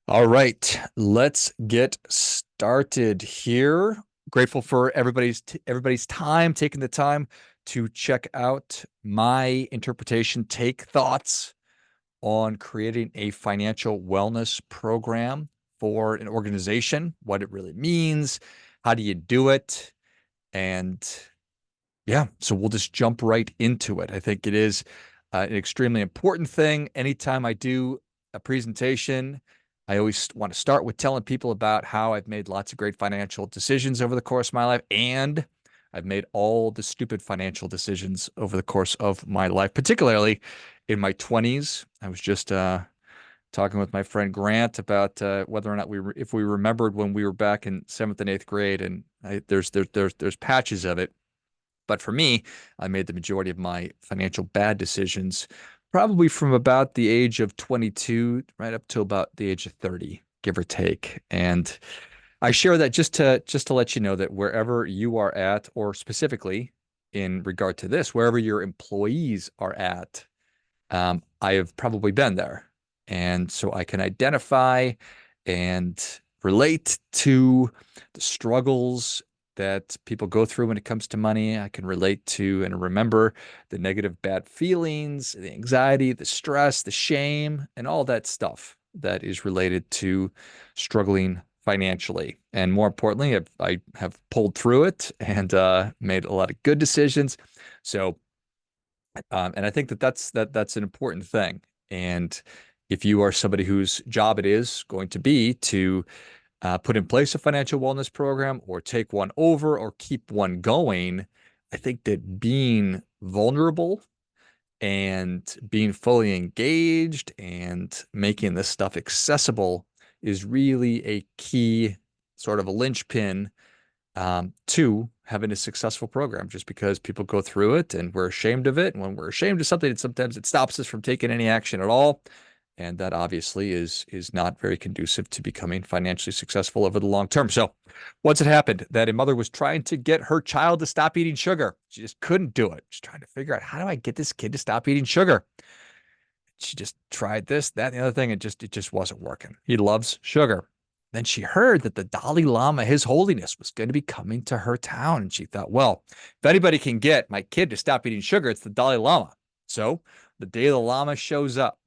All right, let's get started here. Grateful for everybody's time, taking the time to check out my interpretation, take thoughts on creating a financial wellness program for an organization, what it really means, how do you do it, and yeah, so we'll just jump right into it. I think it is an extremely important thing. Anytime I do a presentation, I always want to start with telling people about how I've made lots of great financial decisions over the course of my life, and I've made all the stupid financial decisions over the course of my life, particularly in my 20s. I was just talking with my friend Grant about whether or not if we remembered when we were back in seventh and eighth grade, and there's patches of it, but for me, I made the majority of my financial bad decisions probably from about the age of 22 right up to about the age of 30, give or take. And I share that just to let you know that wherever you are at, or specifically in regard to this, wherever your employees are at, I have probably been there. And so I can identify and relate to the struggles that people go through when it comes to money. I can relate to and remember the negative, bad feelings, the anxiety, the stress, the shame, and all that stuff that is related to struggling financially. And more importantly, I have pulled through it and made a lot of good decisions. So and I think that's an important thing. And if you are somebody whose job it is going to be to put in place a financial wellness program or take one over or keep one going, I think that being vulnerable and being fully engaged and making this stuff accessible is really a key sort of a linchpin to having a successful program, just because people go through it and we're ashamed of it. And when we're ashamed of something, sometimes it stops us from taking any action at all. And that obviously is not very conducive to becoming financially successful over the long term. So once it happened that a mother was trying to get her child to stop eating sugar, she just couldn't do it. She's trying to figure out, how do I get this kid to stop eating sugar? She just tried this, that, and the other thing, and it just wasn't working. He loves sugar. Then she heard that the Dalai Lama, His Holiness, was going to be coming to her town. And she thought, well, if anybody can get my kid to stop eating sugar, it's the Dalai Lama. So the day the Lama shows up,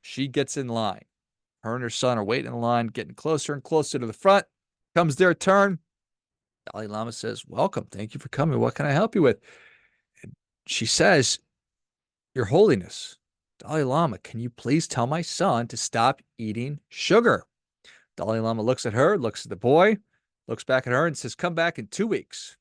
she gets in line. Her and her son are waiting in line, getting closer and closer to the front. Comes their turn. Dalai Lama says, welcome. Thank you for coming. What can I help you with? And she says, Your Holiness, Dalai Lama, can you please tell my son to stop eating sugar? Dalai Lama looks at her, looks at the boy, looks back at her, and says, come back in 2 weeks.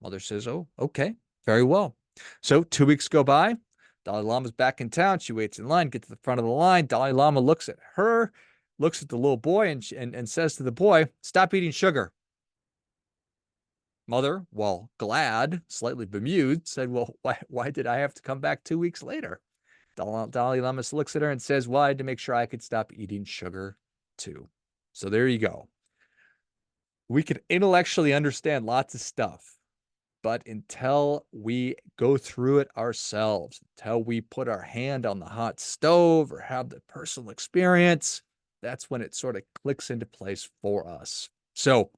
Mother says, oh, okay, very well. So 2 weeks go by. Dalai Lama's back in town. She waits in line, gets to the front of the line. Dalai Lama looks at her, looks at the little boy, and says to the boy, stop eating sugar. Mother, while glad, slightly bemused, said, well, why did I have to come back 2 weeks later? Dalai Lama looks at her and says, well, I had to make sure I could stop eating sugar too. So there you go. We can intellectually understand lots of stuff, but until we go through it ourselves, until we put our hand on the hot stove or have the personal experience, that's when it sort of clicks into place for us. So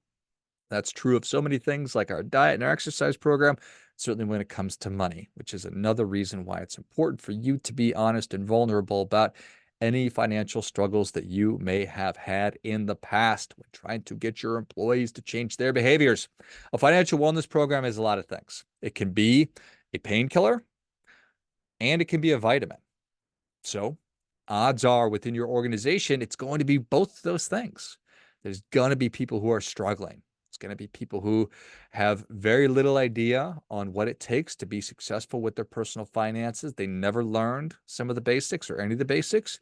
that's true of so many things like our diet and our exercise program, certainly when it comes to money, which is another reason why it's important for you to be honest and vulnerable about any financial struggles that you may have had in the past when trying to get your employees to change their behaviors. A financial wellness program is a lot of things. It can be a painkiller and it can be a vitamin. So odds are within your organization, it's going to be both those things. There's going to be people who are struggling. It's going to be people who have very little idea on what it takes to be successful with their personal finances. They never learned some of the basics or any of the basics.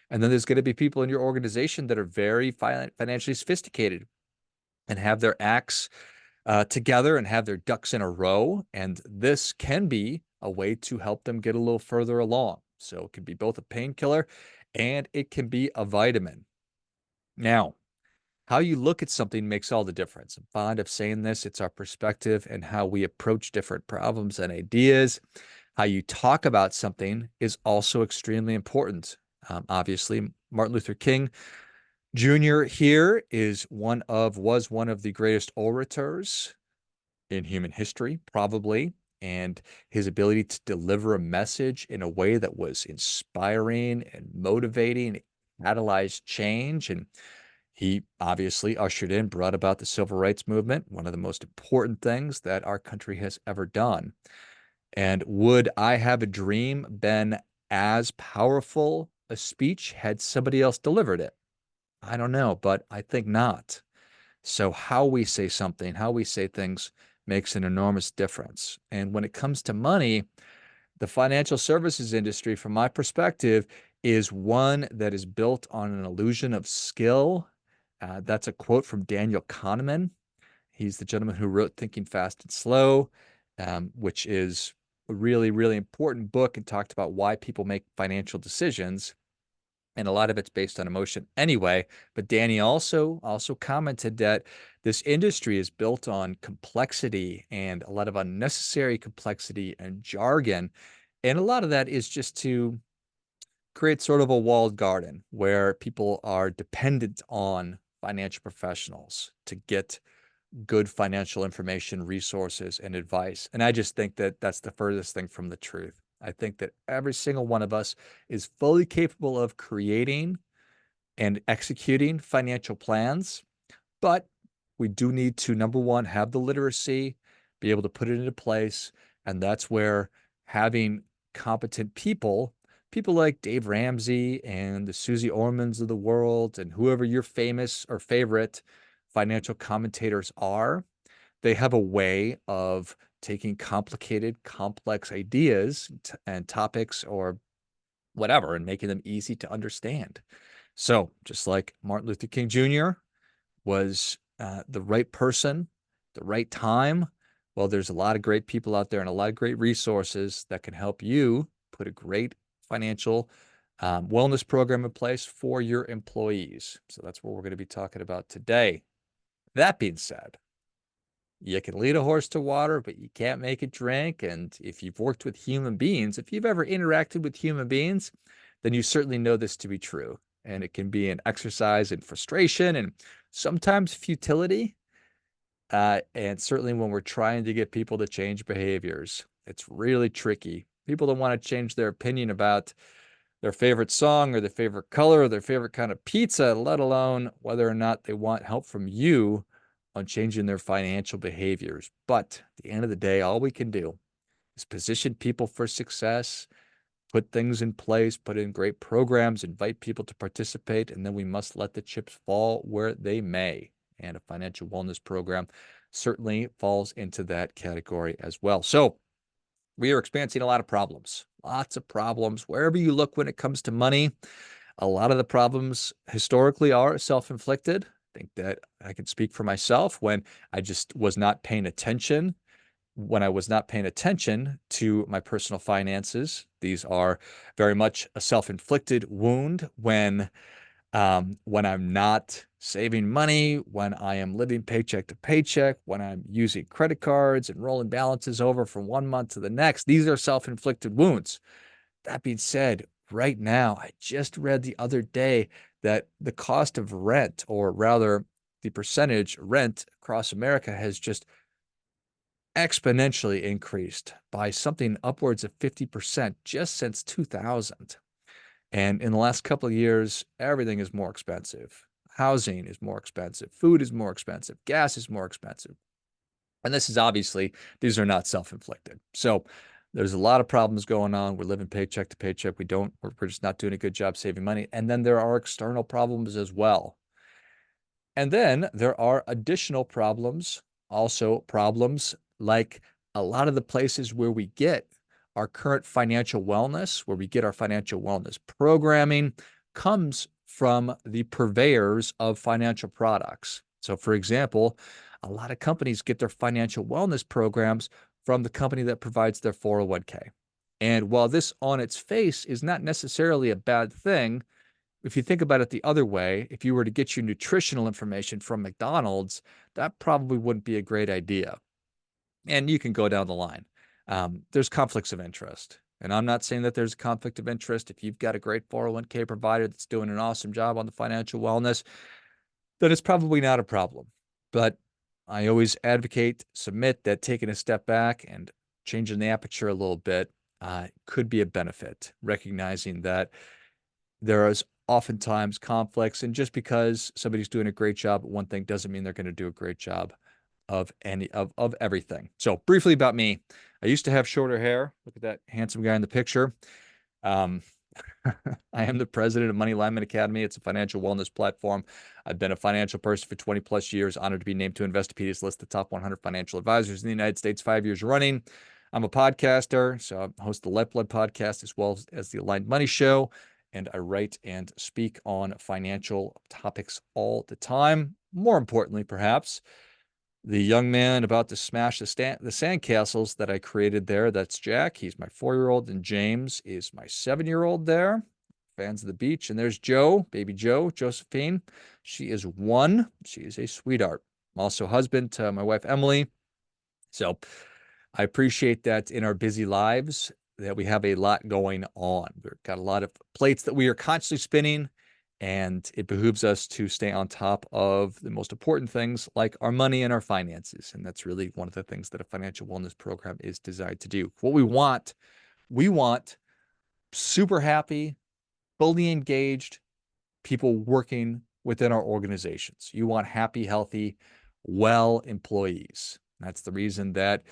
And then there's going to be people in your organization that are very financially sophisticated and have their acts together and have their ducks in a row. And this can be a way to help them get a little further along. So it can be both a painkiller and it can be a vitamin. Now, how you look at something makes all the difference. I'm fond of saying this. It's our perspective and how we approach different problems and ideas. How you talk about something is also extremely important. Obviously, Martin Luther King Junior here was one of the greatest orators in human history, probably, and his ability to deliver a message in a way that was inspiring and motivating, catalyzed change. And he obviously brought about the civil rights movement, one of the most important things that our country has ever done. And would I Have a Dream been as powerful a speech had somebody else delivered it? I don't know, but I think not. So how we say something, how we say things makes an enormous difference. And when it comes to money, the financial services industry, from my perspective, is one that is built on an illusion of skill. That's a quote from Daniel Kahneman. He's the gentleman who wrote Thinking Fast and Slow, which is a really, really important book and talked about why people make financial decisions. And a lot of it's based on emotion anyway. But Danny also commented that this industry is built on complexity and a lot of unnecessary complexity and jargon. And a lot of that is just to create sort of a walled garden where people are dependent on financial professionals to get good financial information, resources, and advice. And I just think that that's the furthest thing from the truth. I think that every single one of us is fully capable of creating and executing financial plans, but we do need to, number one, have the literacy, be able to put it into place. And that's where having competent people, people like Dave Ramsey and the Susie Ormans of the world, and whoever your famous or favorite financial commentators are, they have a way of taking complicated, complex ideas and topics or whatever and making them easy to understand. So just like Martin Luther King Jr. was the right person, the right time, well, there's a lot of great people out there and a lot of great resources that can help you put a great financial wellness program in place for your employees. So that's what we're going to be talking about today. That being said, you can lead a horse to water, but you can't make it drink. And if you've worked with human beings, if you've ever interacted with human beings, then you certainly know this to be true. And it can be an exercise in frustration and sometimes futility. And certainly when we're trying to get people to change behaviors, it's really tricky. People don't want to change their opinion about their favorite song or their favorite color or their favorite kind of pizza, let alone whether or not they want help from you on changing their financial behaviors. But at the end of the day, all we can do is position people for success, put things in place, put in great programs, invite people to participate, and then we must let the chips fall where they may. And a financial wellness program certainly falls into that category as well. So we are experiencing a lot of problems, lots of problems. Wherever you look when it comes to money, a lot of the problems historically are self-inflicted. I think that I can speak for myself when I just was not paying attention. When I was not paying attention to my personal finances, these are very much a self-inflicted wound when I'm not saving money, when I am living paycheck to paycheck, when I'm using credit cards and rolling balances over from one month to the next. These are self-inflicted wounds. That being said, right now, I just read the other day that the cost of rent, or rather the percentage rent across America, has just exponentially increased by something upwards of 50% just since 2000. And in the last couple of years, everything is more expensive. Housing is more expensive. Food is more expensive. Gas is more expensive. And this is obviously, these are not self-inflicted. So there's a lot of problems going on. We're living paycheck to paycheck. We're just not doing a good job saving money. And then there are external problems as well. And then there are additional problems, also problems like a lot of the places where we get our current financial wellness, where we get our financial wellness programming, comes from the purveyors of financial products. So, for example, a lot of companies get their financial wellness programs from the company that provides their 401k. And while this on its face is not necessarily a bad thing, if you think about it the other way, if you were to get your nutritional information from McDonald's, that probably wouldn't be a great idea. And you can go down the line. There's conflicts of interest. And I'm not saying that there's a conflict of interest. If you've got a great 401k provider that's doing an awesome job on the financial wellness, then it's probably not a problem. But I always advocate, submit that taking a step back and changing the aperture a little bit could be a benefit, recognizing that there is oftentimes conflicts, and just because somebody's doing a great job at one thing doesn't mean they're going to do a great job of everything. So briefly about me, I used to have shorter hair. Look at that handsome guy in the picture. Um, I am the president of Money Alignment Academy. It's a financial wellness platform. I've been a financial person for 20 plus years, honored to be named to Investopedia's list of the top 100 financial advisors in the United States 5 years running. I'm a podcaster, so I host the Lifeblood podcast as well as the Aligned Money Show, and I write and speak on financial topics all the time. More importantly, perhaps, the young man about to smash the sandcastles that I created there. That's Jack. He's my 4-year-old, and James is my 7-year-old there. Fans of the beach. And there's Joe, baby Joe, Josephine. She is 1. She is a sweetheart. I'm also husband to my wife, Emily. So I appreciate that in our busy lives that we have a lot going on. We've got a lot of plates that we are constantly spinning, and it behooves us to stay on top of the most important things like our money and our finances. And that's really one of the things that a financial wellness program is designed to do. What we want super happy, fully engaged people working within our organizations. You want happy, healthy, well employees. That's the reason that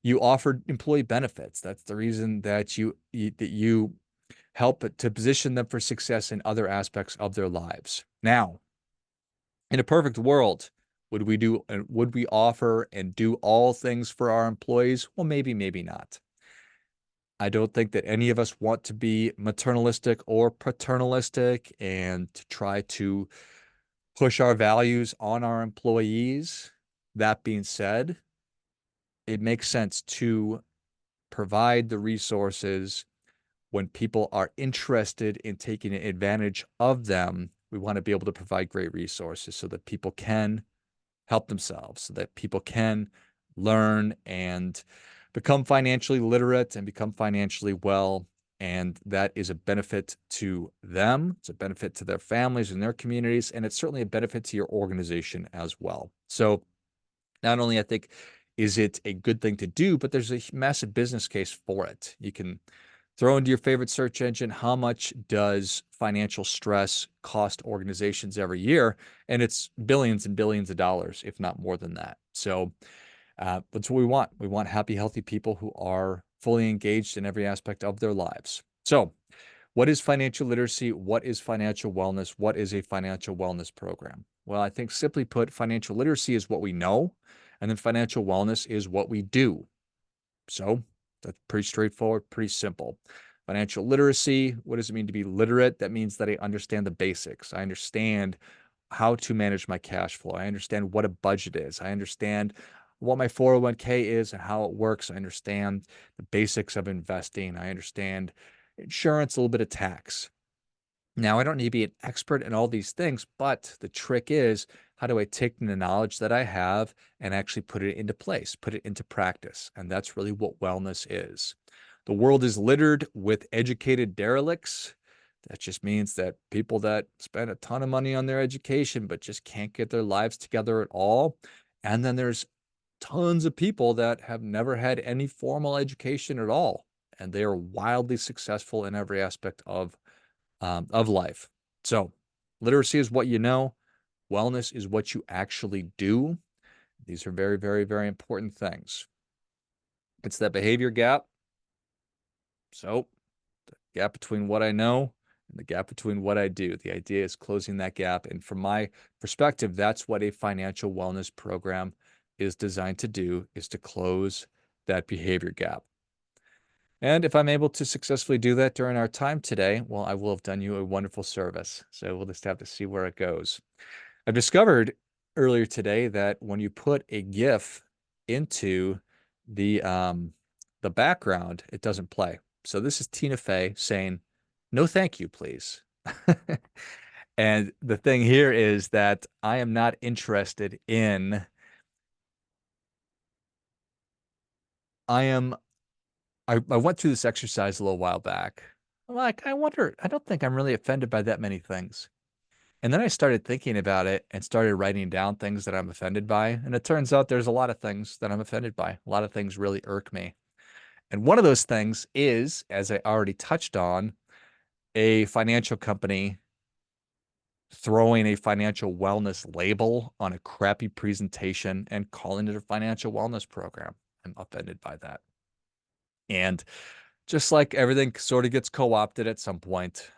you offer employee benefits. That's the reason that you help to position them for success in other aspects of their lives. Now, in a perfect world, would we offer and do all things for our employees? Well, maybe, maybe not. I don't think that any of us want to be maternalistic or paternalistic and to try to push our values on our employees. That being said, it makes sense to provide the resources when people are interested in taking advantage of them. We want to be able to provide great resources so that people can help themselves, so that people can learn and become financially literate and become financially well. And that is a benefit to them. It's a benefit to their families and their communities. And it's certainly a benefit to your organization as well. So not only, I think, is it a good thing to do, but there's a massive business case for it. You can throw into your favorite search engine, how much does financial stress cost organizations every year? And it's billions and billions of dollars, if not more than that. So that's what we want. We want happy, healthy people who are fully engaged in every aspect of their lives. So what is financial literacy? What is financial wellness? What is a financial wellness program? Well, I think simply put, financial literacy is what we know, and then financial wellness is what we do. So that's pretty straightforward, pretty simple. Financial literacy, what does it mean to be literate? That means that I understand the basics. I understand how to manage my cash flow. I understand what a budget is. I understand what my 401k is and how it works. I understand the basics of investing. I understand insurance, a little bit of tax. Now, I don't need to be an expert in all these things, but the trick is, how do I take the knowledge that I have and actually put it into place, put it into practice? And that's really what wellness is. The world is littered with educated derelicts. That just means that people that spend a ton of money on their education, but just can't get their lives together at all. And then there's tons of people that have never had any formal education at all, and they are wildly successful in every aspect of life. So literacy is what you know. Wellness is what you actually do. These are very, very, very important things. It's that behavior gap. So the gap between what I know and the gap between what I do. The idea is closing that gap. And from my perspective, that's what a financial wellness program is designed to do, is to close that behavior gap. And if I'm able to successfully do that during our time today, well, I will have done you a wonderful service. So we'll just have to see where it goes. I've discovered earlier today that when you put a GIF into the background, it doesn't play. So this is Tina Fey saying, "No, thank you, please." And the thing here is that I am not interested in, I went through this exercise a little while back. I'm like, I wonder, I don't think I'm really offended by that many things. And then I started thinking about it and started writing down things that I'm offended by. And it turns out there's a lot of things that I'm offended by. A lot of things really irk me. And one of those things is, as I already touched on, a financial company throwing a financial wellness label on a crappy presentation and calling it a financial wellness program. I'm offended by that. And just like everything sort of gets co-opted at some point,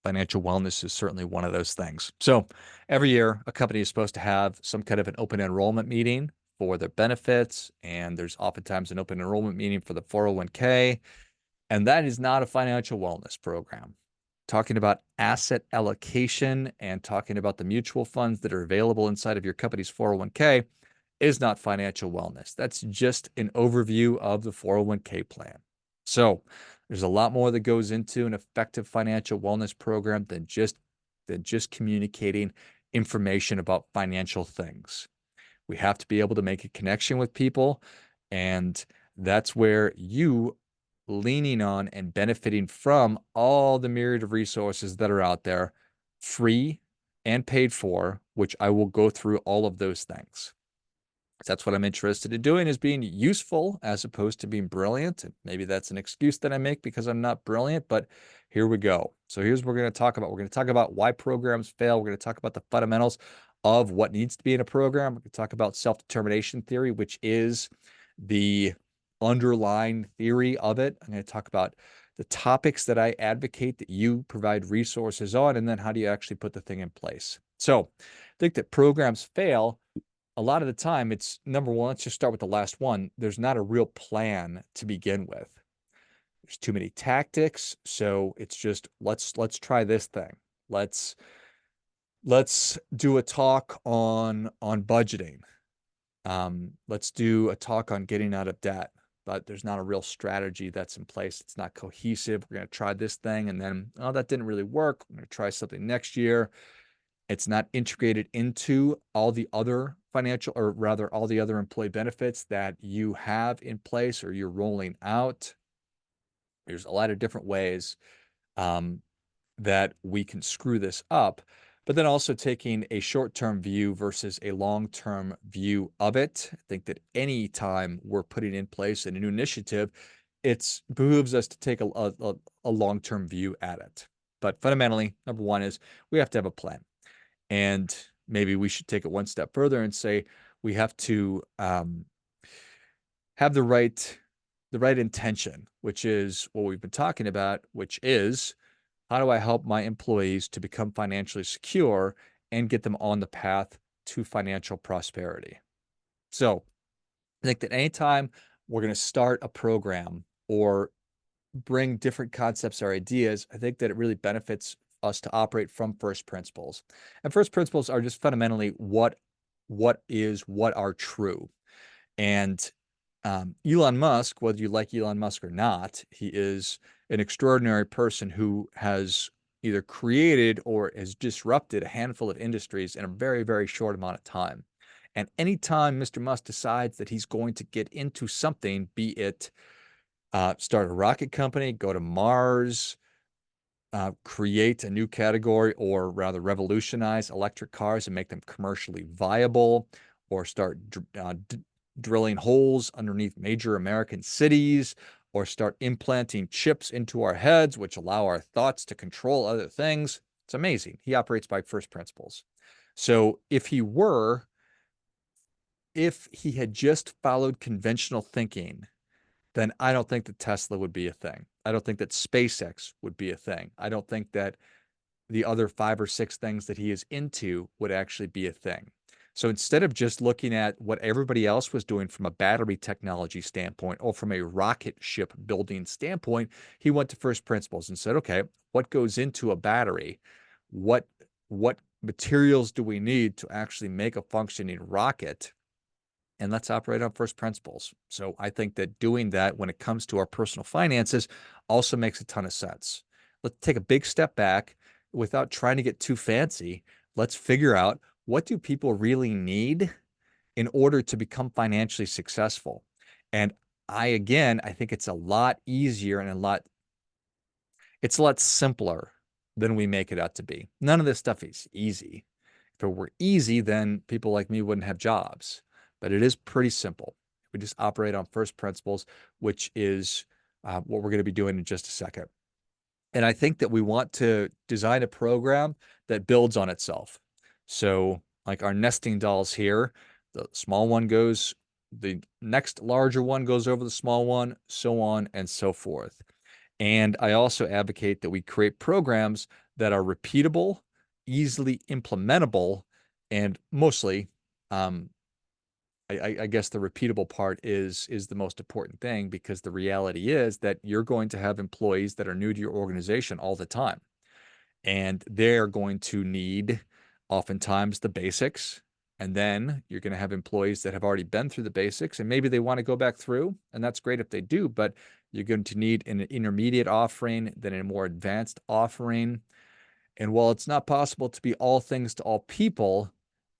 financial wellness is certainly one of those things. So every year, a company is supposed to have some kind of an open enrollment meeting for their benefits, and there's oftentimes an open enrollment meeting for the 401k, and that is not a financial wellness program. Talking about asset allocation and talking about the mutual funds that are available inside of your company's 401k is not financial wellness. That's just an overview of the 401k plan. So there's a lot more that goes into an effective financial wellness program than just communicating information about financial things. We have to be able to make a connection with people, and that's where you leaning on and benefiting from all the myriad of resources that are out there, free and paid for, which I will go through all of those things. That's what I'm interested in doing, is being useful as opposed to being brilliant. And maybe that's an excuse that I make because I'm not brilliant, but here we go. So here's what we're going to talk about. We're going to talk about why programs fail. We're going to talk about the fundamentals of what needs to be in a program. We're going to talk about self-determination theory, which is the underlying theory of it. I'm going to talk about the topics that I advocate that you provide resources on, and then how do you actually put the thing in place. So I think that programs fail a lot of the time. It's number one, let's just start with the last one. There's not a real plan to begin with. There's too many tactics. So it's just, let's try this thing. Let's do a talk on budgeting. Let's do a talk on getting out of debt, but there's not a real strategy that's in place. It's not cohesive. We're going to try this thing, and then, oh, that didn't really work. We're going to try something next year. It's not integrated into all the other financial, or rather all the other employee benefits that you have in place or you're rolling out. There's a lot of different ways that we can screw this up, but then also taking a short-term view versus a long-term view of it. I think that any time we're putting in place a new initiative, it behooves us to take a long-term view at it. But fundamentally, number one is we have to have a plan. And maybe we should take it one step further and say we have to have the right intention, which is what we've been talking about, which is, how do I help my employees to become financially secure and get them on the path to financial prosperity? So I think that anytime we're going to start a program or bring different concepts or ideas, I think that it really benefits us to operate from first principles. And first principles are just fundamentally what are true. And Elon Musk, whether you like Elon Musk or not, he is an extraordinary person who has either created or has disrupted a handful of industries in a very, very short amount of time. And anytime Mr. Musk decides that he's going to get into something, be it start a rocket company, go to Mars, create a new category, or rather revolutionize electric cars and make them commercially viable, or start drilling holes underneath major American cities, or start implanting chips into our heads, which allow our thoughts to control other things. It's amazing. He operates by first principles. So if he had just followed conventional thinking, then I don't think that Tesla would be a thing. I don't think that SpaceX would be a thing. I don't think that the other 5 or 6 things that he is into would actually be a thing. So instead of just looking at what everybody else was doing from a battery technology standpoint or from a rocket ship building standpoint, he went to first principles and said, okay, what goes into a battery? What materials do we need to actually make a functioning rocket? And let's operate on first principles. So I think that doing that when it comes to our personal finances also makes a ton of sense. Let's take a big step back without trying to get too fancy. Let's figure out, what do people really need in order to become financially successful? And I think it's a lot easier and it's a lot simpler than we make it out to be. None of this stuff is easy. If it were easy, then people like me wouldn't have jobs. But it is pretty simple. We just operate on first principles, which is what we're going to be doing in just a second. And I think that we want to design a program that builds on itself. So, like our nesting dolls here, the small one goes, the next larger one goes over the small one, so on and so forth. And I also advocate that we create programs that are repeatable, easily implementable, and mostly, I guess the repeatable part is the most important thing, because the reality is that you're going to have employees that are new to your organization all the time. And they're going to need oftentimes the basics. And then you're going to have employees that have already been through the basics, and maybe they want to go back through. And that's great if they do, but you're going to need an intermediate offering, then a more advanced offering. And while it's not possible to be all things to all people,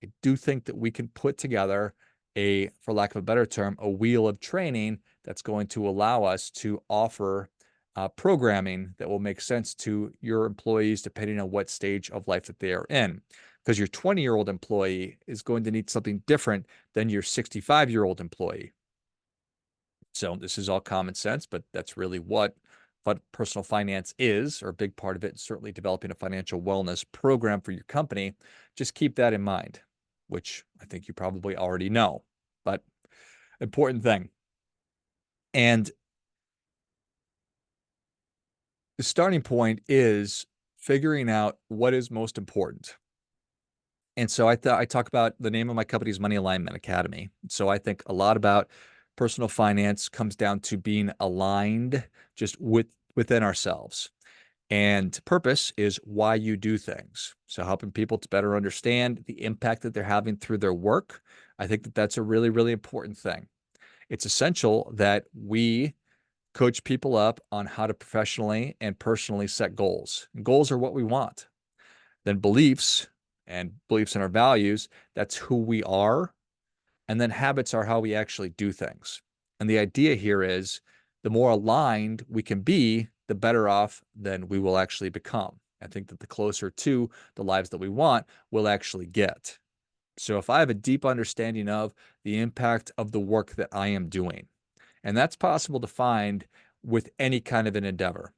I do think that we can put together for lack of a better term, a wheel of training that's going to allow us to offer programming that will make sense to your employees depending on what stage of life that they are in. Because your 20-year-old employee is going to need something different than your 65-year-old employee. So this is all common sense, but that's really what personal finance is, or a big part of it, certainly developing a financial wellness program for your company. Just keep that in mind, which I think you probably already know, but important thing. And the starting point is figuring out what is most important. And so I talk about the name of my company is Money Alignment Academy. So I think a lot about personal finance comes down to being aligned just within ourselves. And purpose is why you do things. So helping people to better understand the impact that they're having through their work. I think that that's a really, really important thing. It's essential that we coach people up on how to professionally and personally set goals. And goals are what we want. Then beliefs and beliefs in our values, that's who we are. And then habits are how we actually do things. And the idea here is the more aligned we can be, the better off then we will actually become. I think that the closer to the lives that we want we'll actually get. So if I have a deep understanding of the impact of the work that I am doing, and that's possible to find with any kind of an endeavor,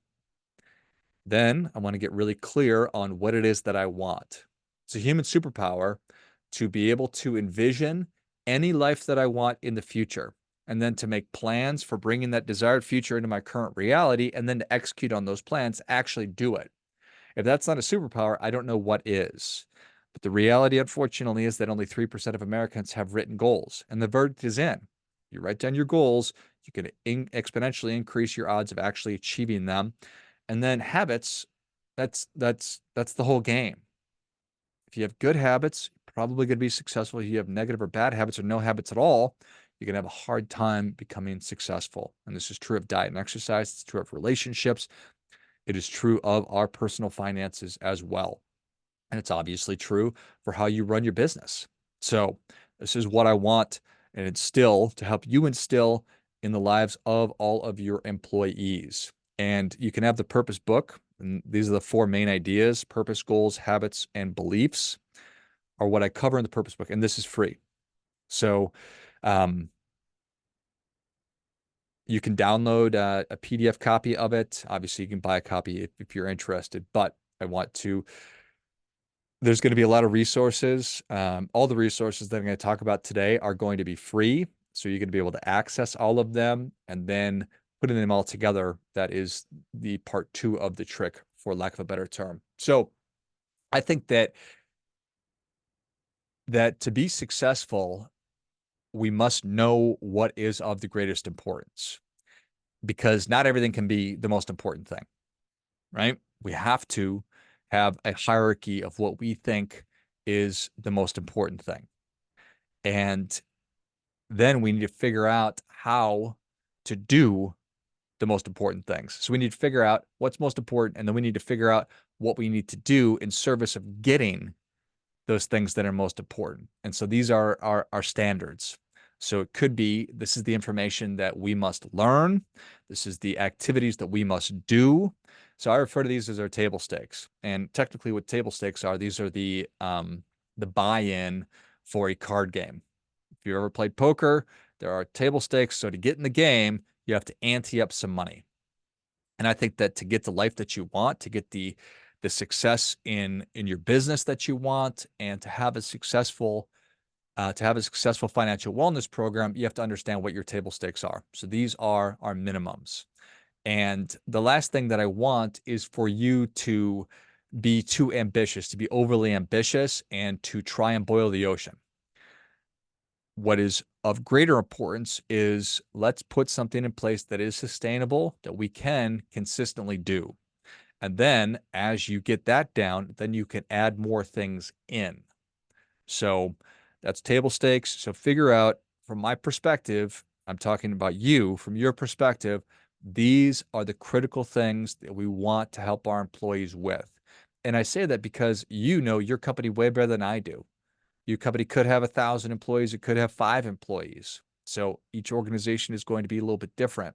then I want to get really clear on what it is that I want. It's a human superpower to be able to envision any life that I want in the future, and then to make plans for bringing that desired future into my current reality, and then to execute on those plans, actually do it. If that's not a superpower, I don't know what is. But the reality, unfortunately, is that only 3% of Americans have written goals, and the verdict is in. You write down your goals, you can exponentially increase your odds of actually achieving them. And then habits, that's the whole game. If you have good habits, you're probably going to be successful. If you have negative or bad habits or no habits at all, you're going to have a hard time becoming successful. And this is true of diet and exercise. It's true of relationships. It is true of our personal finances as well. And it's obviously true for how you run your business. So this is what I want and instill to help you instill in the lives of all of your employees. And you can have the purpose book. And these are the 4 main ideas: purpose, goals, habits, and beliefs are what I cover in the purpose book. And this is free. So you can download a PDF copy of it. Obviously, you can buy a copy if you're interested, but there's going to be a lot of resources. All the resources that I'm going to talk about today are going to be free. So you're going to be able to access all of them, and then putting them all together, that is the part 2 of the trick, for lack of a better term. So I think that to be successful, we must know what is of the greatest importance, because not everything can be the most important thing, right? We have to have a hierarchy of what we think is the most important thing. And then we need to figure out how to do the most important things. So we need to figure out what's most important, and then we need to figure out what we need to do in service of getting those things that are most important. And so these are our standards. So it could be, this is the information that we must learn. This is the activities that we must do. So I refer to these as our table stakes. And technically what table stakes are, these are the buy-in for a card game. If you ever played poker, there are table stakes. So to get in the game, you have to ante up some money. And I think that to get the life that you want, to get the success in your business that you want, and to have a successful financial wellness program, you have to understand what your table stakes are. So these are our minimums. And the last thing that I want is for you to be too ambitious, to be overly ambitious, and to try and boil the ocean. What is of greater importance is let's put something in place that is sustainable, that we can consistently do. And then as you get that down, then you can add more things in. So that's table stakes. So figure out, from my perspective, I'm talking about you, from your perspective, these are the critical things that we want to help our employees with. And I say that because you know your company way better than I do. Your company could have 1,000 employees, it could have 5 employees. So each organization is going to be a little bit different.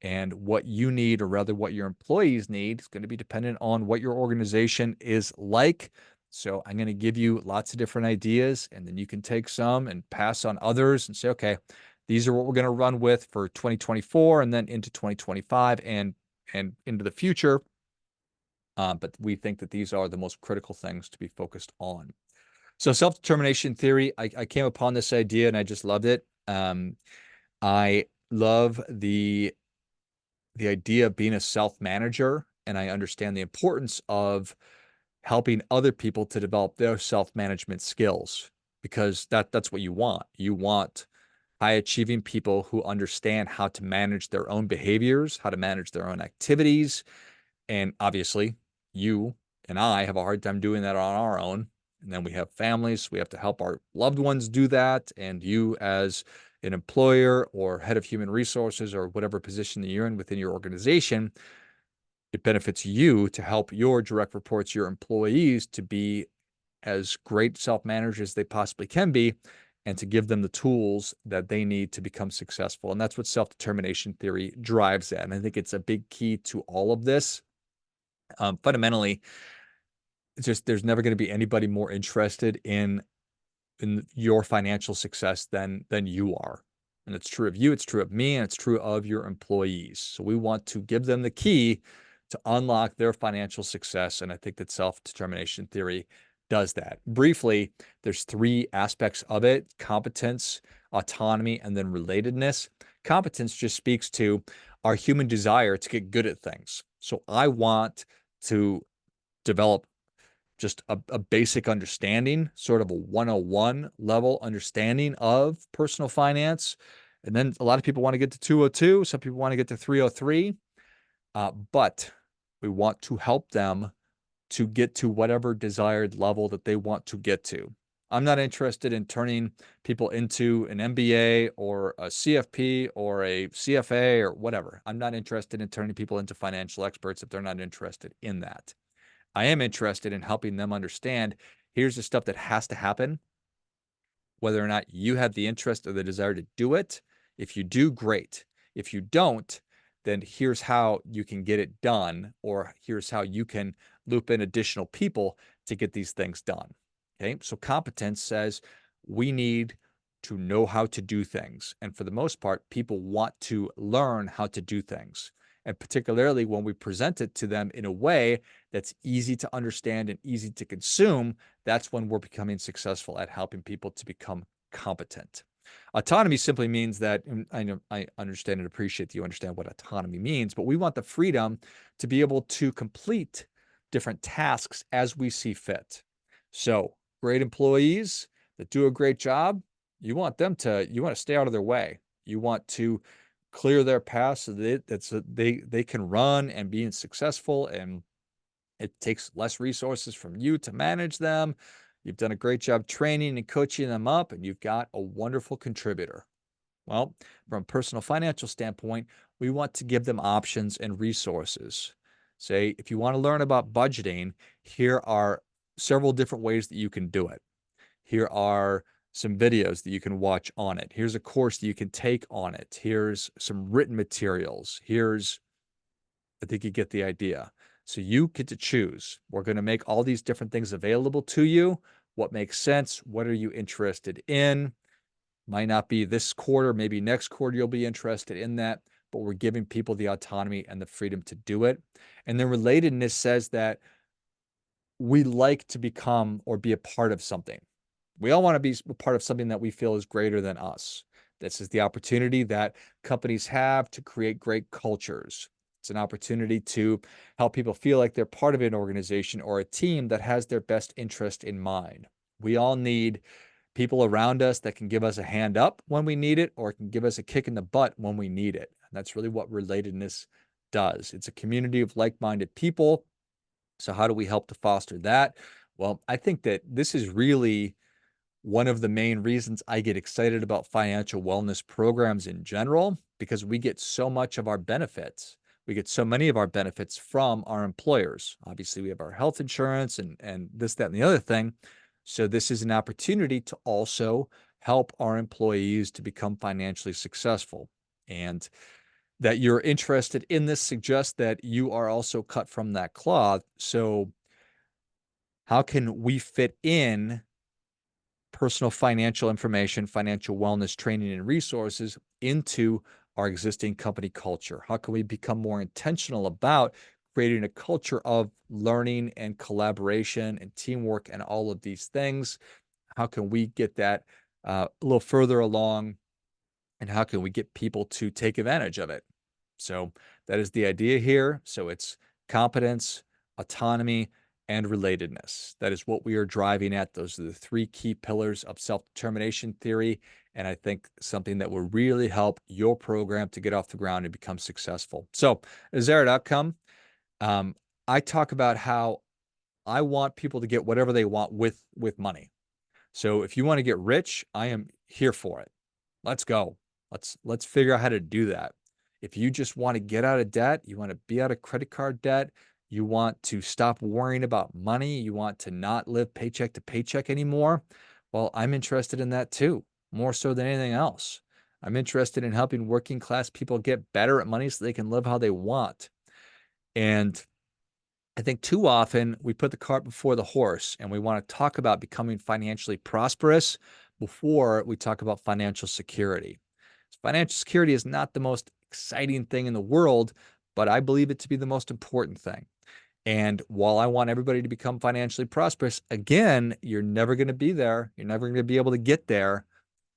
And what you need, or rather what your employees need, is going to be dependent on what your organization is like. So I'm going to give you lots of different ideas, and then you can take some and pass on others and say, okay, these are what we're going to run with for 2024 and then into 2025 and into the future. But we think that these are the most critical things to be focused on. So self-determination theory, I came upon this idea and I just loved it. I love the idea of being a self-manager, and I understand the importance of helping other people to develop their self-management skills, because that's what you want. You want high-achieving people who understand how to manage their own behaviors, how to manage their own activities, and obviously, you and I have a hard time doing that on our own. And then we have families, we have to help our loved ones do that. And you, as an employer or head of human resources or whatever position that you're in within your organization, it benefits you to help your direct reports, your employees, to be as great self-managers as they possibly can be, and to give them the tools that they need to become successful. And that's what self-determination theory drives at. And I think it's a big key to all of this. Fundamentally, it's just there's never going to be anybody more interested in your financial success than you are. And it's true of you, it's true of me, and it's true of your employees. So we want to give them the key to unlock their financial success. And I think that self-determination theory does that. Briefly, there's 3 aspects of it: competence, autonomy, and then relatedness. Competence just speaks to our human desire to get good at things. So I want to develop just a basic understanding, sort of a 101 level understanding of personal finance. And then a lot of people want to get to 202. Some people want to get to 303. But we want to help them to get to whatever desired level that they want to get to. I'm not interested in turning people into an MBA or a CFP or a CFA or whatever. I'm not interested in turning people into financial experts if they're not interested in that. I am interested in helping them understand, here's the stuff that has to happen, whether or not you have the interest or the desire to do it. If you do, great. If you don't, then here's how you can get it done, or here's how you can loop in additional people to get these things done. Okay, so competence says we need to know how to do things. And for the most part, people want to learn how to do things. And particularly when we present it to them in a way that's easy to understand and easy to consume, that's when we're becoming successful at helping people to become competent. Autonomy simply means that, and I know I understand and appreciate that you understand what autonomy means, but we want the freedom to be able to complete different tasks as we see fit. So great employees that do a great job, you want to stay out of their way. You want to clear their path so that they can run and be successful, and it takes less resources from you to manage them. You've done a great job training and coaching them up, and you've got a wonderful contributor. Well, from a personal financial standpoint, we want to give them options and resources. Say, if you want to learn about budgeting, here are several different ways that you can do it. Here are some videos that you can watch on it. Here's a course that you can take on it. Here's some written materials. I think you get the idea. So you get to choose. We're going to make all these different things available to you. What makes sense? What are you interested in? Might not be this quarter, maybe next quarter you'll be interested in that, but we're giving people the autonomy and the freedom to do it. And then relatedness says that we like to become or be a part of something. We all want to be a part of something that we feel is greater than us. This is the opportunity that companies have to create great cultures. It's an opportunity to help people feel like they're part of an organization or a team that has their best interest in mind. We all need people around us that can give us a hand up when we need it or can give us a kick in the butt when we need it. And that's really what relatedness does. It's a community of like-minded people. So how do we help to foster that? Well, I think that this is really one of the main reasons I get excited about financial wellness programs in general, because we get so much of our benefits. We get so many of our benefits from our employers. Obviously, we have our health insurance and this, that, and the other thing. So this is an opportunity to also help our employees to become financially successful. And that you're interested in this suggests that you are also cut from that cloth. So how can we fit in personal financial information, financial wellness training and resources into our existing company culture? How can we become more intentional about creating a culture of learning and collaboration and teamwork and all of these things? How can we get that a little further along? And how can we get people to take advantage of it? So that is the idea here. So it's competence, autonomy, and relatedness. That is what we are driving at. Those are the three key pillars of self-determination theory. And I think something that will really help your program to get off the ground and become successful. So, desired outcome. I talk about how I want people to get whatever they want with money. So if you want to get rich, I am here for it. Let's go. Let's figure out how to do that. If you just want to get out of debt, you want to be out of credit card debt, you want to stop worrying about money, you want to not live paycheck to paycheck anymore, well, I'm interested in that too, more so than anything else. I'm interested in helping working class people get better at money so they can live how they want. And I think too often we put the cart before the horse and we want to talk about becoming financially prosperous before we talk about financial security. Financial security is not the most exciting thing in the world, but I believe it to be the most important thing. And while I want everybody to become financially prosperous, again, you're never going to be there. You're never going to be able to get there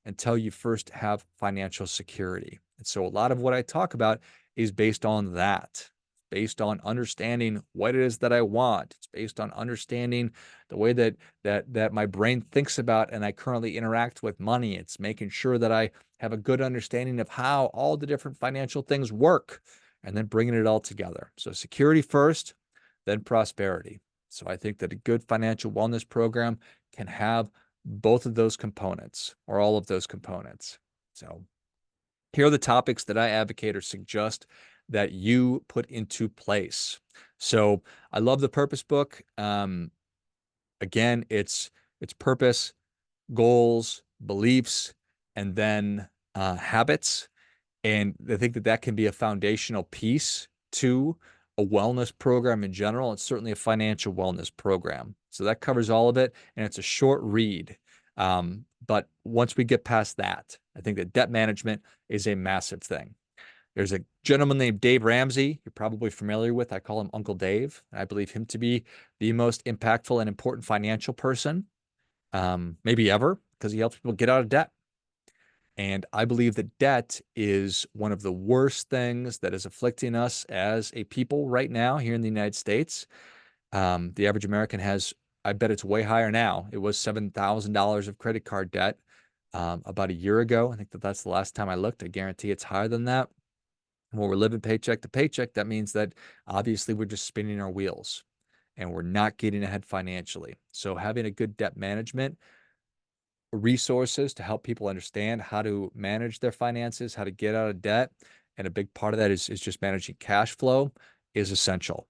until you first have financial security. And so a lot of what I talk about is based on that, based on understanding what it is that I want. It's based on understanding the way that my brain thinks about and I currently interact with money. It's making sure that I have a good understanding of how all the different financial things work and then bringing it all together. So security first, then prosperity. So I think that a good financial wellness program can have both of those components or all of those components. So here are the topics that I advocate or suggest that you put into place. So I love the purpose book. Again, it's purpose, goals, beliefs, and then habits. And I think that that can be a foundational piece to a wellness program in general. It's certainly a financial wellness program. So that covers all of it. And it's a short read. But once we get past that, I think that debt management is a massive thing. There's a gentleman named Dave Ramsey, you're probably familiar with. I call him Uncle Dave. I believe him to be the most impactful and important financial person, maybe ever, because he helps people get out of debt. And I believe that debt is one of the worst things that is afflicting us as a people right now here in the United States. The average American has, I bet it's way higher now. It was $7,000 of credit card debt about a year ago. I think that that's the last time I looked. I guarantee it's higher than that. When we're living paycheck to paycheck, that means that obviously we're just spinning our wheels and we're not getting ahead financially. So having a good debt management resources to help people understand how to manage their finances, how to get out of debt, and a big part of that is just managing cash flow is essential.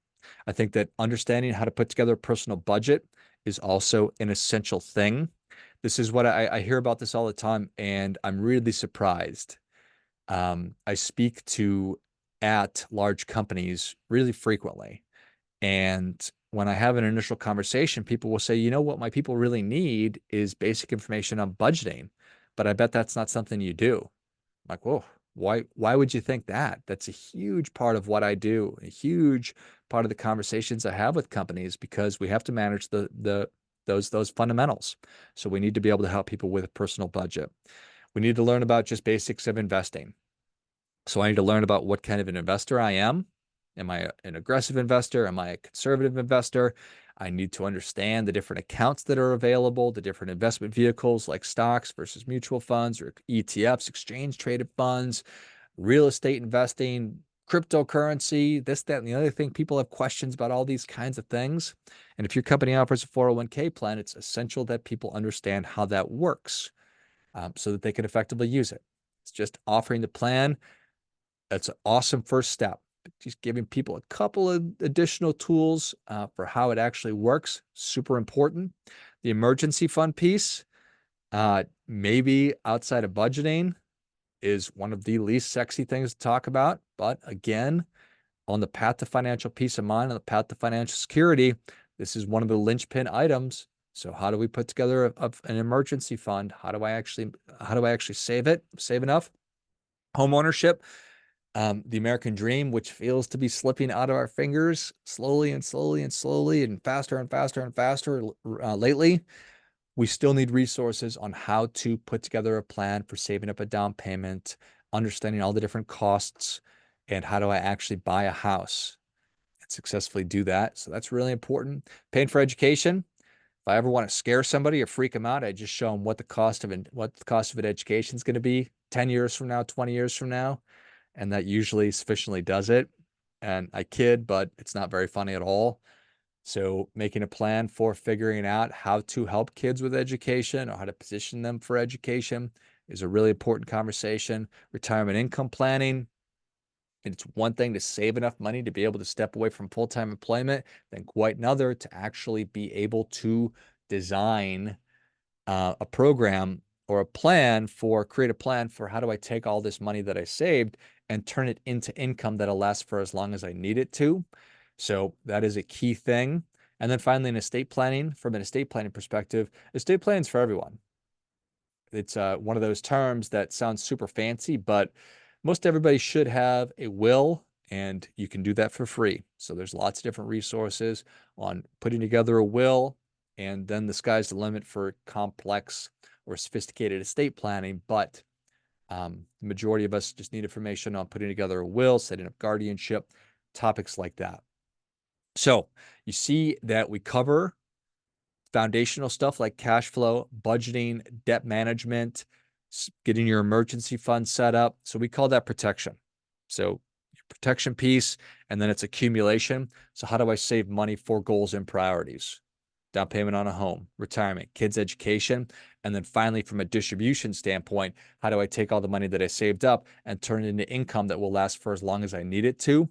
I think that understanding how to put together a personal budget is also an essential thing. This is what I hear about this all the time, and I'm really surprised. I speak to at large companies really frequently, And when I have an initial conversation, people will say, you know what my people really need is basic information on budgeting, but I bet that's not something you do. I'm like, whoa, why would you think that? That's a huge part of what I do, a huge part of the conversations I have with companies, because we have to manage those fundamentals. So we need to be able to help people with a personal budget. We need to learn about just basics of investing. So I need to learn about what kind of an investor I am. Am I an aggressive investor? Am I a conservative investor? I need to understand the different accounts that are available, the different investment vehicles like stocks versus mutual funds or ETFs, exchange traded funds, real estate investing, cryptocurrency, this, that, and the other thing. People have questions about all these kinds of things. And if your company offers a 401k plan, it's essential that people understand how that works, so that they can effectively use it. It's just offering the plan. That's an awesome first step. Just giving people a couple of additional tools for how it actually works, super important. The emergency fund piece, maybe outside of budgeting, is one of the least sexy things to talk about. But again, on the path to financial peace of mind, on the path to financial security, this is one of the linchpin items. So how do we put together an emergency fund? How do I actually save it, save enough? Home ownership, the American dream, which feels to be slipping out of our fingers slowly and slowly and slowly and faster and faster and faster lately. We still need resources on how to put together a plan for saving up a down payment, understanding all the different costs, and how do I actually buy a house and successfully do that. So that's really important. Paying for education. If I ever want to scare somebody or freak them out, I just show them what the cost of an education is going to be 10 years from now, 20 years from now. And that usually sufficiently does it. And I kid, but it's not very funny at all. So making a plan for figuring out how to help kids with education or how to position them for education is a really important conversation. Retirement income planning. It's one thing to save enough money to be able to step away from full-time employment, then quite another to actually be able to design a program or create a plan for how do I take all this money that I saved and turn it into income that'll last for as long as I need it to. So that is a key thing. And then finally, in estate planning, from an estate planning perspective, estate planning is for everyone. It's one of those terms that sounds super fancy, but most everybody should have a will, and you can do that for free. So there's lots of different resources on putting together a will, and then the sky's the limit for complex or sophisticated estate planning. But the majority of us just need information on putting together a will, setting up guardianship, topics like that. So you see that we cover foundational stuff like cash flow, budgeting, debt management, getting your emergency fund set up. So we call that protection. So your protection piece, and then it's accumulation. So how do I save money for goals and priorities? Down payment on a home, retirement, kids' education. And then finally, from a distribution standpoint, how do I take all the money that I saved up and turn it into income that will last for as long as I need it to?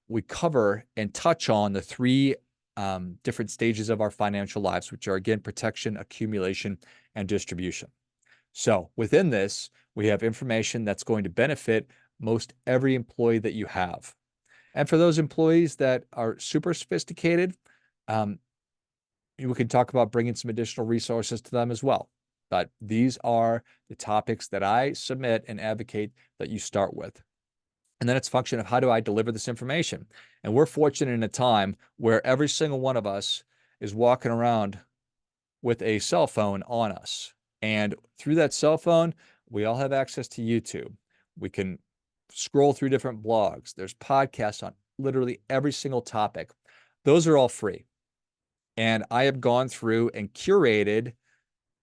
We cover and touch on the three different stages of our financial lives, which are, again, protection, accumulation, and distribution. So within this, we have information that's going to benefit most every employee that you have. And for those employees that are super sophisticated, we can talk about bringing some additional resources to them as well. But these are the topics that I submit and advocate that you start with. And then it's a function of how do I deliver this information? And we're fortunate in a time where every single one of us is walking around with a cell phone on us. And through that cell phone, we all have access to YouTube. We can scroll through different blogs. There's podcasts on literally every single topic. Those are all free. And I have gone through and curated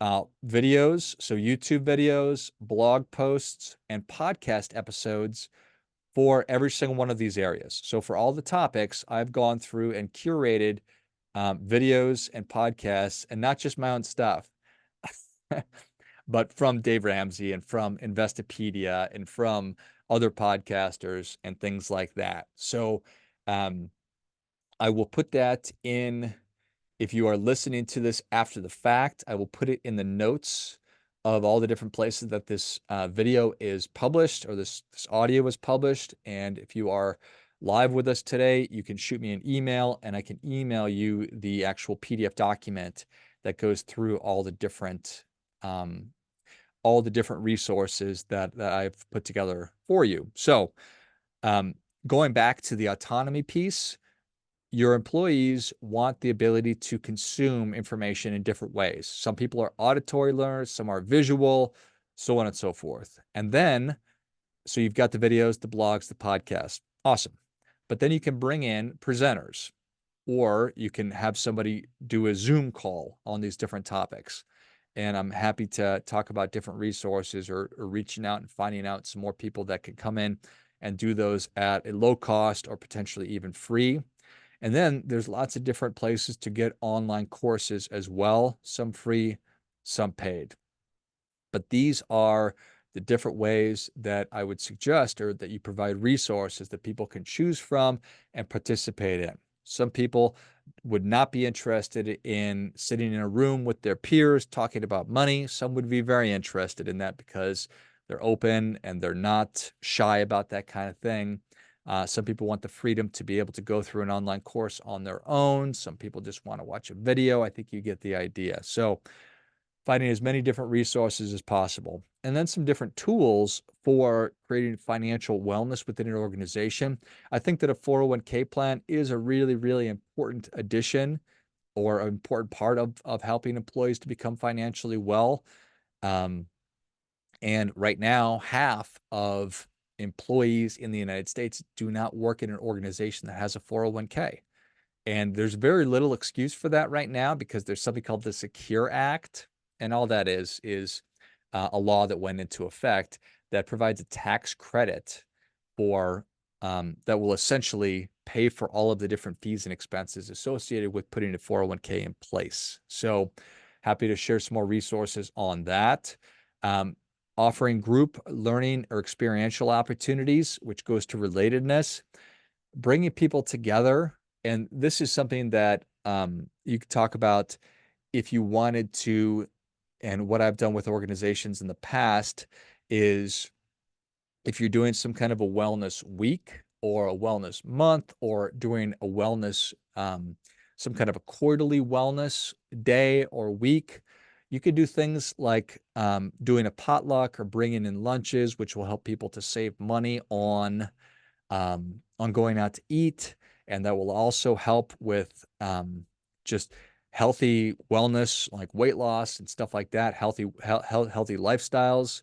videos, so YouTube videos, blog posts, and podcast episodes for every single one of these areas. So for all the topics, I've gone through and curated videos and podcasts, and not just my own stuff, but from Dave Ramsey and from Investopedia and from other podcasters and things like that. So I will put that in. If you are listening to this after the fact, I will put it in the notes of all the different places that this video is published, or this audio is published. And if you are live with us today, you can shoot me an email and I can email you the actual PDF document that goes through all the different resources that I've put together for you. So going back to the autonomy piece, your employees want the ability to consume information in different ways. Some people are auditory learners, some are visual, so on and so forth. And then, so you've got the videos, the blogs, the podcasts. Awesome. But then you can bring in presenters, or you can have somebody do a Zoom call on these different topics. And I'm happy to talk about different resources or reaching out and finding out some more people that can come in and do those at a low cost or potentially even free. And then there's lots of different places to get online courses as well, some free, some paid. But these are the different ways that I would suggest, or that you provide resources that people can choose from and participate in. Some people would not be interested in sitting in a room with their peers talking about money. Some would be very interested in that because they're open and they're not shy about that kind of thing. Some people want the freedom to be able to go through an online course on their own. Some people just want to watch a video. I think you get the idea. So finding as many different resources as possible. And then some different tools for creating financial wellness within an organization. I think that a 401k plan is a really, really important addition or an important part of helping employees to become financially well. And right now, half of employees in the United States do not work in an organization that has a 401k. And there's very little excuse for that right now because there's something called the Secure Act. And all that is a law that went into effect that provides a tax credit for that will essentially pay for all of the different fees and expenses associated with putting a 401k in place. So happy to share some more resources on that. Offering group learning or experiential opportunities, which goes to relatedness, bringing people together. And this is something that you could talk about if you wanted to. And what I've done with organizations in the past is if you're doing some kind of a wellness week or a wellness month or doing a wellness, some kind of a quarterly wellness day or week, you could do things like doing a potluck or bringing in lunches, which will help people to save money on going out to eat. And that will also help with just healthy wellness, like weight loss and stuff like that, healthy lifestyles.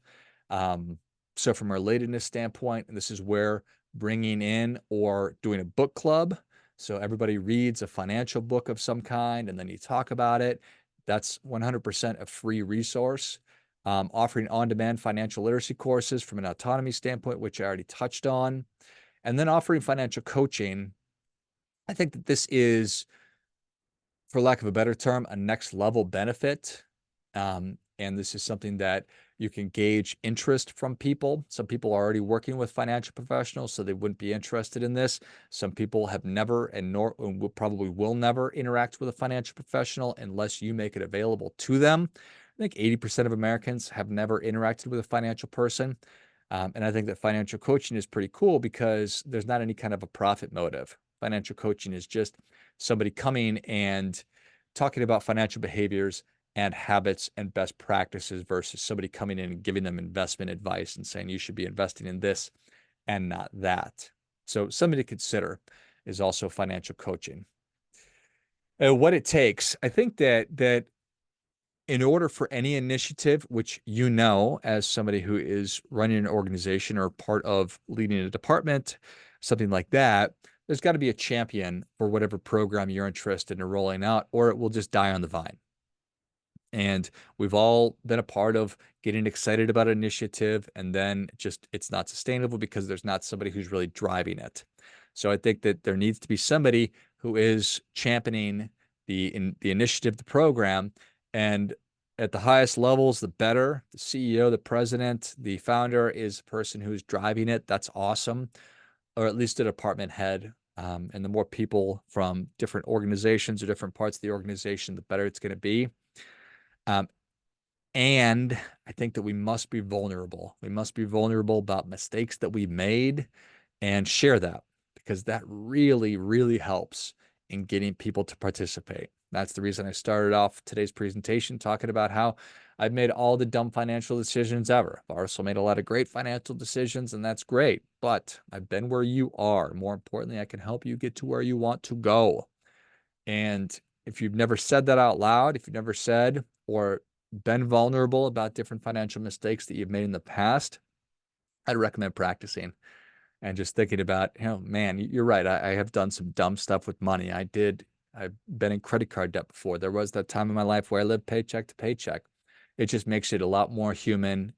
So from a relatedness standpoint, and this is where bringing in or doing a book club. So everybody reads a financial book of some kind, and then you talk about it. That's 100% a free resource. Offering on-demand financial literacy courses from an autonomy standpoint, which I already touched on. And then offering financial coaching. I think that this is, for lack of a better term, a next level benefit. And this is something that you can gauge interest from people. Some people are already working with financial professionals, so they wouldn't be interested in this. Some people have never and probably will never interact with a financial professional unless you make it available to them. I think 80% of Americans have never interacted with a financial person. And I think that financial coaching is pretty cool because there's not any kind of a profit motive. Financial coaching is just somebody coming and talking about financial behaviors and habits and best practices versus somebody coming in and giving them investment advice and saying you should be investing in this and not that. So something to consider is also financial coaching. What it takes, I think that in order for any initiative, which you know, as somebody who is running an organization or part of leading a department, something like that, there's got to be a champion for whatever program you're interested in rolling out, or it will just die on the vine. And we've all been a part of getting excited about an initiative, and then just it's not sustainable because there's not somebody who's really driving it. So I think that there needs to be somebody who is championing the initiative, the program, and at the highest levels, the better. The CEO, the president, the founder is the person who's driving it. That's awesome, or at least a department head. And the more people from different organizations or different parts of the organization, the better it's going to be. And I think that we must be vulnerable. We must be vulnerable about mistakes that we made and share that, because that really, really helps in getting people to participate. That's the reason I started off today's presentation talking about how I've made all the dumb financial decisions ever. I've also made a lot of great financial decisions, and that's great. But I've been where you are. More importantly, I can help you get to where you want to go. And if you've never said that out loud, if you've never said or been vulnerable about different financial mistakes that you've made in the past, I'd recommend practicing and just thinking about, man, you're right. I have done some dumb stuff with money. I've been in credit card debt before. There was that time in my life where I lived paycheck to paycheck. It just makes it a lot more human,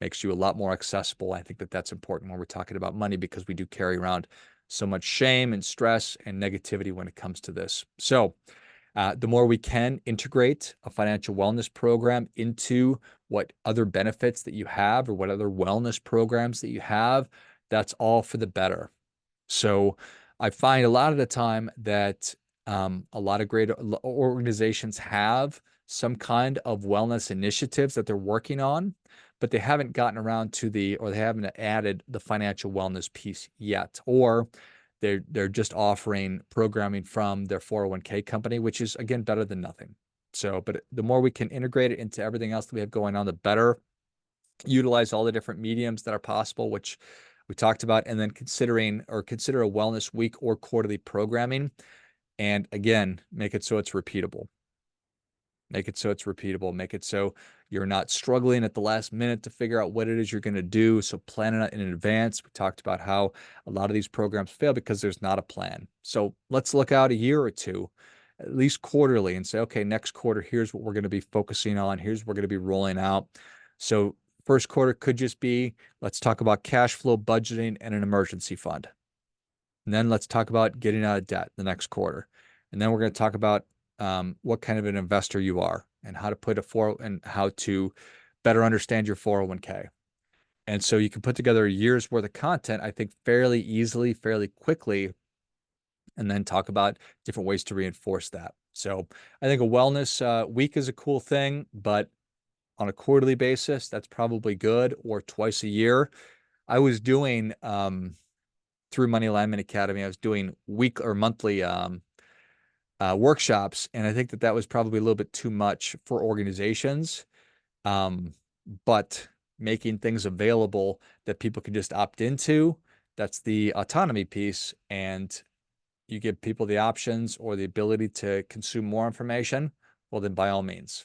makes you a lot more accessible. I think that that's important when we're talking about money because we do carry around so much shame and stress and negativity when it comes to this. So the more we can integrate a financial wellness program into what other benefits that you have or what other wellness programs that you have, that's all for the better. So I find a lot of the time that a lot of great organizations have some kind of wellness initiatives that they're working on, but they haven't gotten around to or they haven't added the financial wellness piece yet, or they're just offering programming from their 401k company, which is again better than nothing. So, but the more we can integrate it into everything else that we have going on, the better. Utilize all the different mediums that are possible, which we talked about, and then consider a wellness week or quarterly programming. And again, make it so it's repeatable. Make it so it's repeatable. Make it so you're not struggling at the last minute to figure out what it is you're going to do. So plan it in advance. We talked about how a lot of these programs fail because there's not a plan. So let's look out a year or two, at least quarterly, and say, okay, next quarter, here's what we're going to be focusing on. Here's what we're going to be rolling out. So first quarter could just be, let's talk about cash flow budgeting and an emergency fund. And then let's talk about getting out of debt the next quarter. And then we're going to talk about what kind of an investor you are and how to put and how to better understand your 401k. And so you can put together a year's worth of content, I think, fairly easily, fairly quickly, and then talk about different ways to reinforce that. So I think a wellness week is a cool thing, but on a quarterly basis, that's probably good, or twice a year. I was doing through Money Alignment Academy, I was doing week or monthly workshops, and I think that was probably a little bit too much for organizations. But making things available that people can just opt into, that's the autonomy piece, and you give people the options or the ability to consume more information, well, then by all means.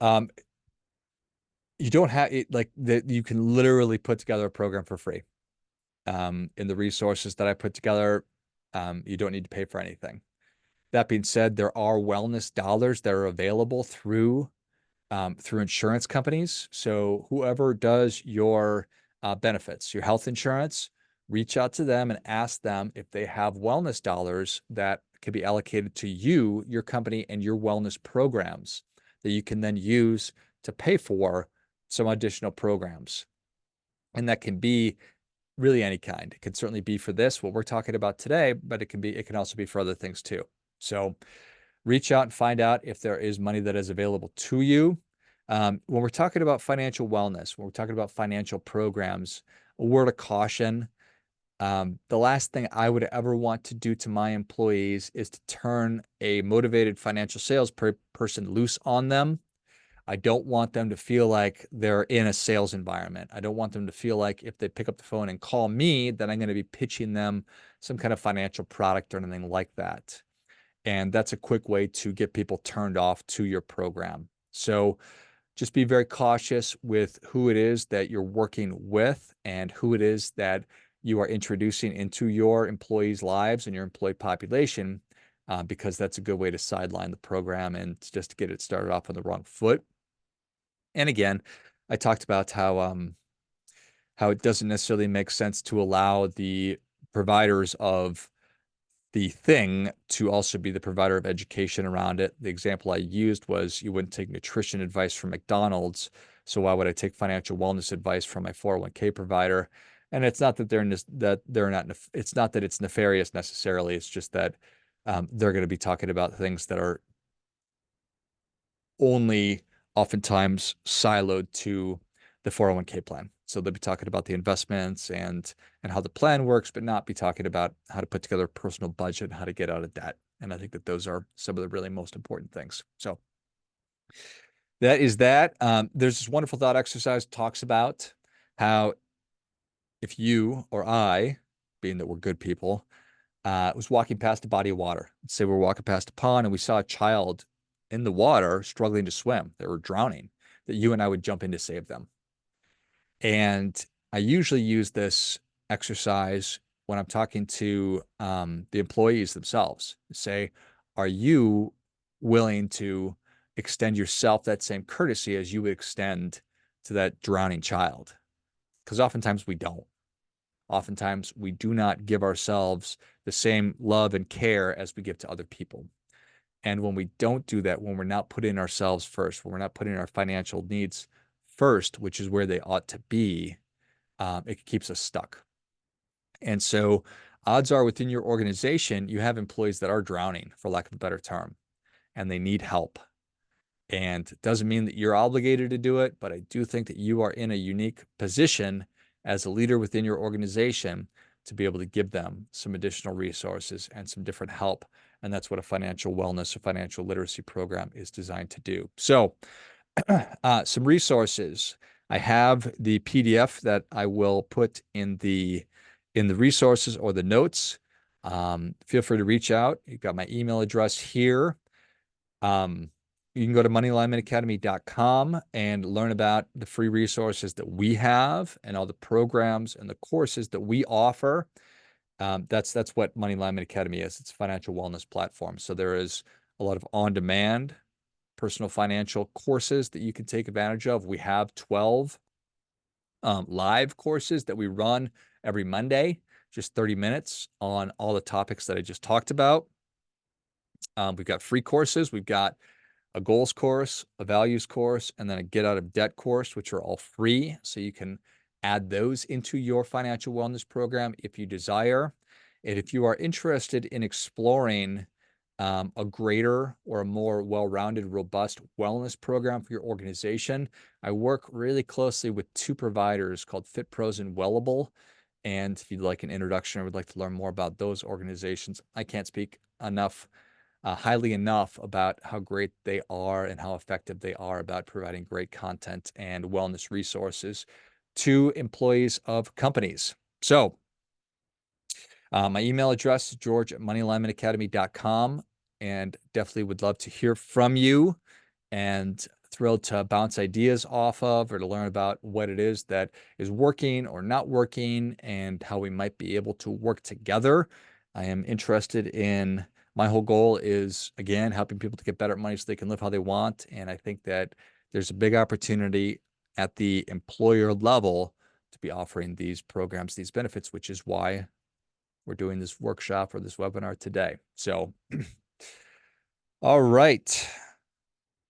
You don't have it like that. You can literally put together a program for free. In the resources that I put together, you don't need to pay for anything. That being said, there are wellness dollars that are available through insurance companies. So whoever does your benefits, your health insurance, reach out to them and ask them if they have wellness dollars that can be allocated to you, your company, and your wellness programs that you can then use to pay for some additional programs. And that can be really any kind. It can certainly be for this, what we're talking about today, but it can also be for other things too. So reach out and find out if there is money that is available to you. When we're talking about financial wellness, when we're talking about financial programs, a word of caution. The last thing I would ever want to do to my employees is to turn a motivated financial sales person loose on them. I don't want them to feel like they're in a sales environment. I don't want them to feel like if they pick up the phone and call me, that I'm going to be pitching them some kind of financial product or anything like that. And that's a quick way to get people turned off to your program. So just be very cautious with who it is that you're working with and who it is that you are introducing into your employees' lives and your employee population, because that's a good way to sideline the program and just to get it started off on the wrong foot. And again, I talked about how it doesn't necessarily make sense to allow the providers of the thing to also be the provider of education around it. The example I used was you wouldn't take nutrition advice from McDonald's, so why would I take financial wellness advice from my 401k provider? And it's not that it's not that it's nefarious necessarily. It's just that they're going to be talking about things that are only oftentimes siloed to the 401k plan. So they'll be talking about the investments and how the plan works, but not be talking about how to put together a personal budget and how to get out of debt. And I think that those are some of the really most important things. So that is that. There's this wonderful thought exercise talks about how if you or I, being that we're good people, was walking past a body of water. Let's say we're walking past a pond and we saw a child in the water struggling to swim. They were drowning, that you and I would jump in to save them. And I usually use this exercise when I'm talking to the employees themselves. Say, are you willing to extend yourself that same courtesy as you would extend to that drowning child? Because oftentimes we don't. Oftentimes we do not give ourselves the same love and care as we give to other people. And when we don't do that, when we're not putting ourselves first, when we're not putting our financial needs first, which is where they ought to be, it keeps us stuck. And so odds are within your organization, you have employees that are drowning, for lack of a better term, and they need help. And it doesn't mean that you're obligated to do it, but I do think that you are in a unique position as a leader within your organization to be able to give them some additional resources and some different help. And that's what a financial wellness or financial literacy program is designed to do. So some resources. I have the PDF that I will put in the resources or the notes. Feel free to reach out. You've got my email address here. You can go to moneyalignmentacademy.com and learn about the free resources that we have and all the programs and the courses that we offer. That's what Money Alignment Academy is. It's a financial wellness platform. So there is a lot of on-demand personal financial courses that you can take advantage of. We have 12 live courses that we run every Monday, just 30 minutes on all the topics that I just talked about. We've got free courses. We've got a goals course, a values course, and then a get out of debt course, which are all free. So you can add those into your financial wellness program if you desire. And if you are interested in exploring a greater or a more well-rounded, robust wellness program for your organization, I work really closely with two providers called FitPros and Wellable. And if you'd like an introduction or would like to learn more about those organizations, I can't speak highly enough about how great they are and how effective they are about providing great content and wellness resources to employees of companies. So my email address is george@moneyalignmentacademy.com, and definitely would love to hear from you and thrilled to bounce ideas off of or to learn about what it is that is working or not working and how we might be able to work together. I am interested in, my whole goal is, again, helping people to get better at money so they can live how they want. And I think that there's a big opportunity at the employer level to be offering these programs, these benefits, which is why we're doing this workshop or this webinar today. So, all right.